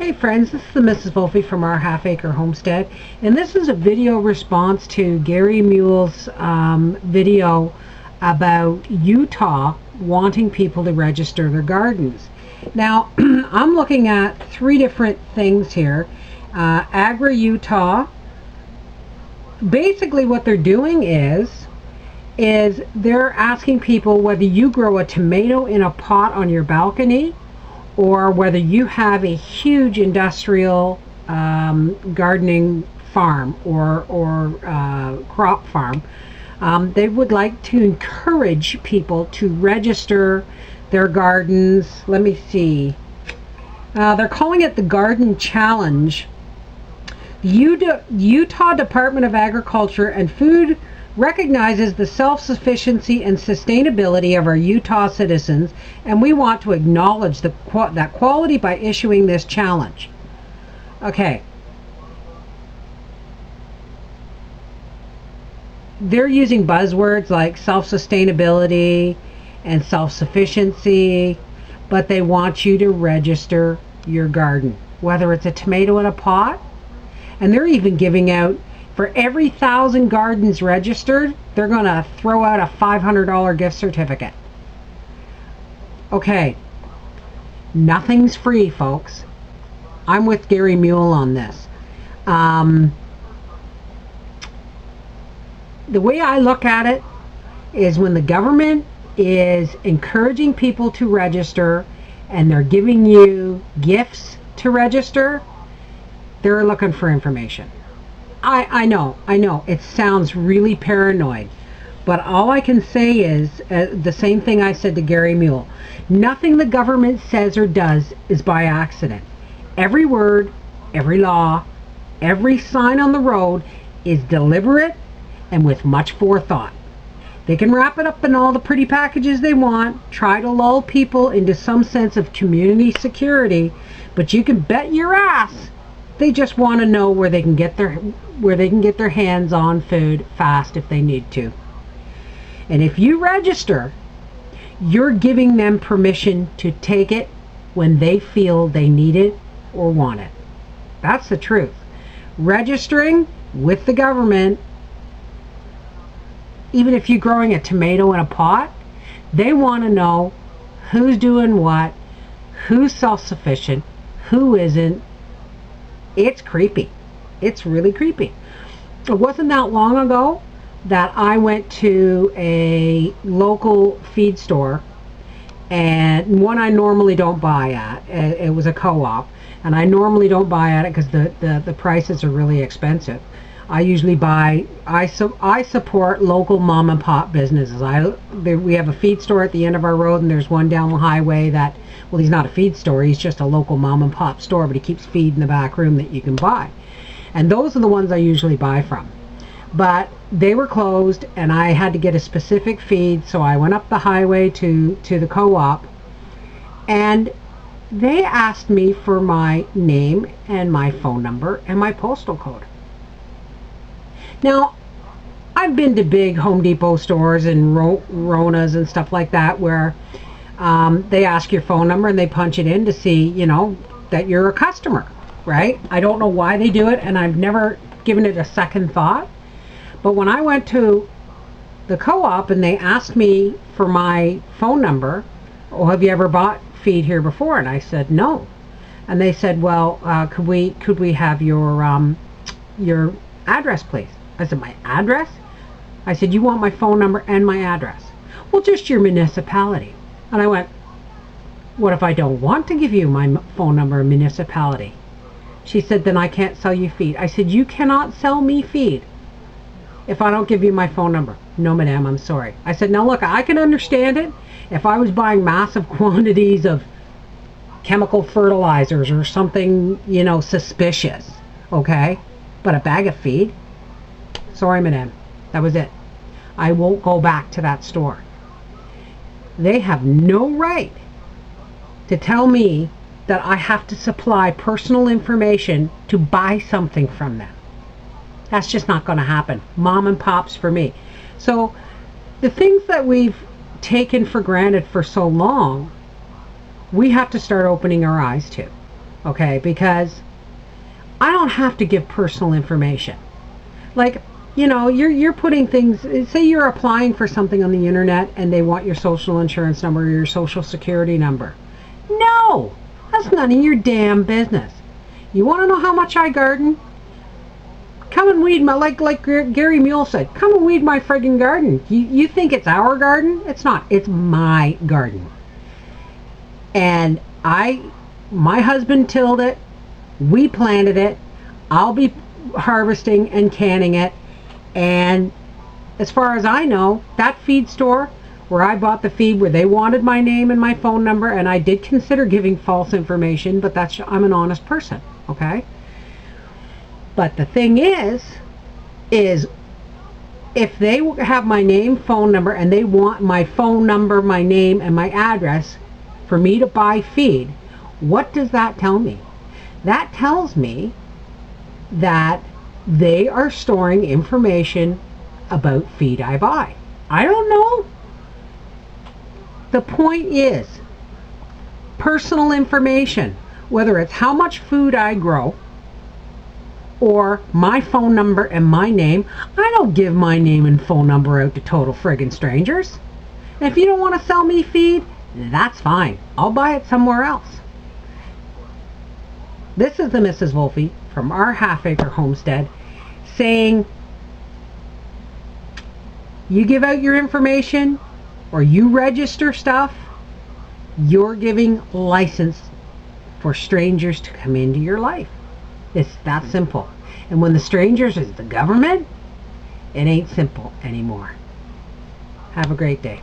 Hey friends, this is the Mrs. Volpe from our Half Acre Homestead, and this is a video response to GaryMules' video about Utah wanting people to register their gardens. Now, I'm looking at three different things here. Agri Utah, basically what they're doing is they're asking people whether you grow a tomato in a pot on your balcony or whether you have a huge industrial gardening farm or crop farm. They would like to encourage people to register their gardens. Let me see. They're calling it the Garden Challenge. The Utah Department of Agriculture and Food recognizes the self-sufficiency and sustainability of our Utah citizens, and we want to acknowledge that quality by issuing this challenge. Okay. They're using buzzwords like self-sustainability and self-sufficiency, but they want you to register your garden, whether it's a tomato in a pot, and they're even giving out, for every 1,000 gardens registered, they're going to throw out a $500 gift certificate. Okay, nothing's free, folks. I'm with GaryMules on this. The way I look at it is when the government is encouraging people to register and they're giving you gifts to register, they're looking for information. I know, it sounds really paranoid, but all I can say is the same thing I said to GaryMules. Nothing the government says or does is by accident. Every word, every law, every sign on the road is deliberate and with much forethought. They can wrap it up in all the pretty packages they want, try to lull people into some sense of community security, but you can bet your ass they just want to know where they can get their hands on food fast if they need to. And if you register, you're giving them permission to take it when they feel they need it or want it. That's the truth. Registering with the government, even if you're growing a tomato in a pot, they want to know who's doing what, who's self-sufficient, who isn't. It's creepy. It's really creepy. It wasn't that long ago that I went to a local feed store, and one I normally don't buy at. It was a co-op, and I normally don't buy at it because the prices are really expensive. I usually buy, I support local mom and pop businesses. We have a feed store at the end of our road, and there's one down the highway that, well, he's not a feed store, he's just a local mom and pop store, but he keeps feed in the back room that you can buy. And those are the ones I usually buy from. But they were closed, and I had to get a specific feed, so I went up the highway to the co-op, and they asked me for my name and my phone number and my postal code. Now, I've been to big Home Depot stores and Ronas and stuff like that where they ask your phone number and they punch it in to see, that you're a customer, right? I don't know why they do it, and I've never given it a second thought. But when I went to the co-op and they asked me for my phone number, oh, have you ever bought feed here before? And I said no. And they said, well, could we have your address, please? I said, my address? I said, you want my phone number and my address? Well, just your municipality. And I went, what if I don't want to give you my phone number and municipality? She said, then I can't sell you feed. I said, you cannot sell me feed if I don't give you my phone number. No, madam, I'm sorry. I said, now look, I can understand it if I was buying massive quantities of chemical fertilizers or something, suspicious, okay? But a bag of feed? Sorry, madam. That was it. I won't go back to that store. They have no right to tell me that I have to supply personal information to buy something from them. That's just not going to happen. Mom and pops for me. So the things that we've taken for granted for so long, we have to start opening our eyes to. okay? Because I don't have to give personal information. Like, you know, you're putting things, say you're applying for something on the internet and they want your social insurance number or your social security number. No, that's none of your damn business. You want to know how much I garden? Come and weed my, like GaryMules said, come and weed my friggin' garden. You think it's our garden? It's not. It's my garden. And my husband tilled it. We planted it. I'll be harvesting and canning it. And as far as I know, that feed store where I bought the feed, where they wanted my name and my phone number, and I did consider giving false information, but I'm an honest person, okay? But the thing is if they have my name, phone number, and they want my phone number, my name, and my address for me to buy feed, what does that tell me? That tells me that they are storing information about feed I buy. I don't know. The point is, personal information, whether it's how much food I grow, or my phone number and my name, I don't give my name and phone number out to total friggin' strangers. And if you don't want to sell me feed, that's fine. I'll buy it somewhere else. This is the Mrs. Wolfie from our half-acre homestead saying, you give out your information or you register stuff, you're giving license for strangers to come into your life. It's that simple. And when the strangers is the government, it ain't simple anymore. Have a great day.